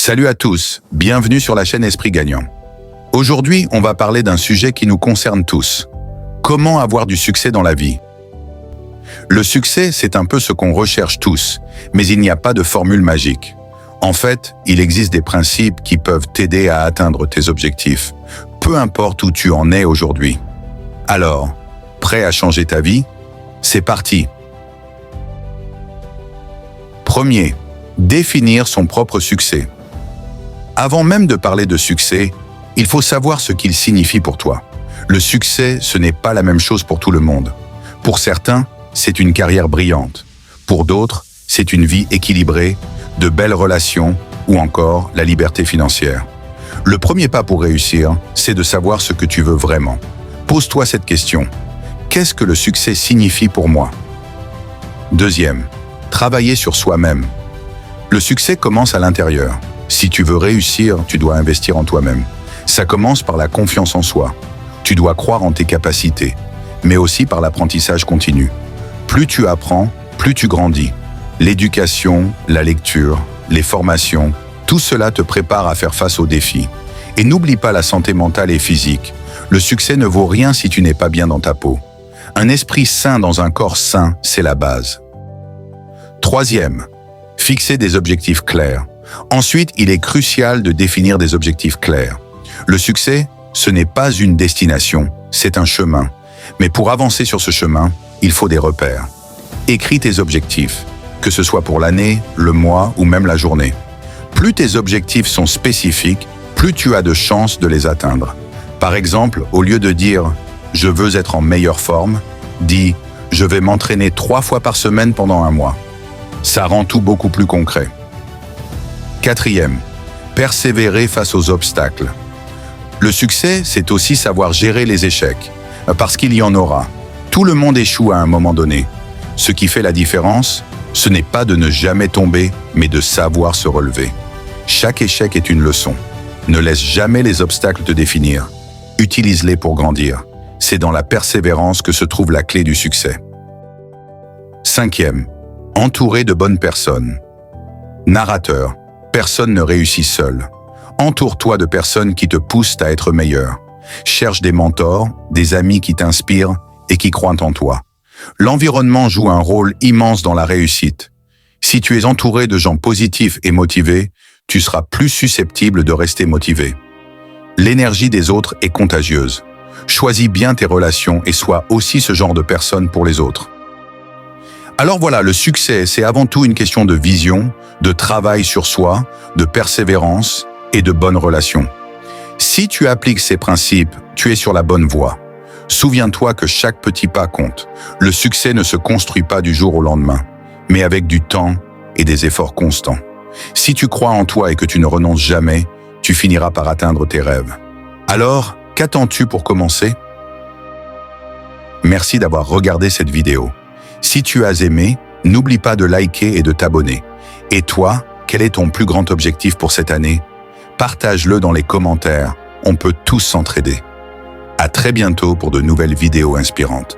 Salut à tous, bienvenue sur la chaîne Esprit Gagnant. Aujourd'hui, on va parler d'un sujet qui nous concerne tous. Comment avoir du succès dans la vie? Le succès, c'est un peu ce qu'on recherche tous, mais il n'y a pas de formule magique. En fait, il existe des principes qui peuvent t'aider à atteindre tes objectifs, peu importe où tu en es aujourd'hui. Alors, prêt à changer ta vie? C'est parti! Premier, définir son propre succès. Avant même de parler de succès, il faut savoir ce qu'il signifie pour toi. Le succès, ce n'est pas la même chose pour tout le monde. Pour certains, c'est une carrière brillante. Pour d'autres, c'est une vie équilibrée, de belles relations ou encore la liberté financière. Le premier pas pour réussir, c'est de savoir ce que tu veux vraiment. Pose-toi cette question. Qu'est-ce que le succès signifie pour moi? Deuxième, travailler sur soi-même. Le succès commence à l'intérieur. Si tu veux réussir, tu dois investir en toi-même. Ça commence par la confiance en soi. Tu dois croire en tes capacités, mais aussi par l'apprentissage continu. Plus tu apprends, plus tu grandis. L'éducation, la lecture, les formations, tout cela te prépare à faire face aux défis. Et n'oublie pas la santé mentale et physique. Le succès ne vaut rien si tu n'es pas bien dans ta peau. Un esprit sain dans un corps sain, c'est la base. Troisième, fixer des objectifs clairs. Ensuite, il est crucial de définir des objectifs clairs. Le succès, ce n'est pas une destination, c'est un chemin. Mais pour avancer sur ce chemin, il faut des repères. Écris tes objectifs, que ce soit pour l'année, le mois ou même la journée. Plus tes objectifs sont spécifiques, plus tu as de chances de les atteindre. Par exemple, au lieu de dire « je veux être en meilleure forme », dis « je vais m'entraîner 3 fois par semaine pendant un mois ». Ça rend tout beaucoup plus concret. Quatrième, persévérer face aux obstacles. Le succès, c'est aussi savoir gérer les échecs, parce qu'il y en aura. Tout le monde échoue à un moment donné. Ce qui fait la différence, ce n'est pas de ne jamais tomber, mais de savoir se relever. Chaque échec est une leçon. Ne laisse jamais les obstacles te définir. Utilise-les pour grandir. C'est dans la persévérance que se trouve la clé du succès. Cinquième, entourer de bonnes personnes. Narrateur. Personne ne réussit seul. Entoure-toi de personnes qui te poussent à être meilleur. Cherche des mentors, des amis qui t'inspirent et qui croient en toi. L'environnement joue un rôle immense dans la réussite. Si tu es entouré de gens positifs et motivés, tu seras plus susceptible de rester motivé. L'énergie des autres est contagieuse. Choisis bien tes relations et sois aussi ce genre de personne pour les autres. Alors voilà, le succès, c'est avant tout une question de vision, de travail sur soi, de persévérance et de bonnes relations. Si tu appliques ces principes, tu es sur la bonne voie. Souviens-toi que chaque petit pas compte. Le succès ne se construit pas du jour au lendemain, mais avec du temps et des efforts constants. Si tu crois en toi et que tu ne renonces jamais, tu finiras par atteindre tes rêves. Alors, qu'attends-tu pour commencer? Merci d'avoir regardé cette vidéo. Si tu as aimé, n'oublie pas de liker et de t'abonner. Et toi, quel est ton plus grand objectif pour cette année? Partage-le dans les commentaires, on peut tous s'entraider. À très bientôt pour de nouvelles vidéos inspirantes.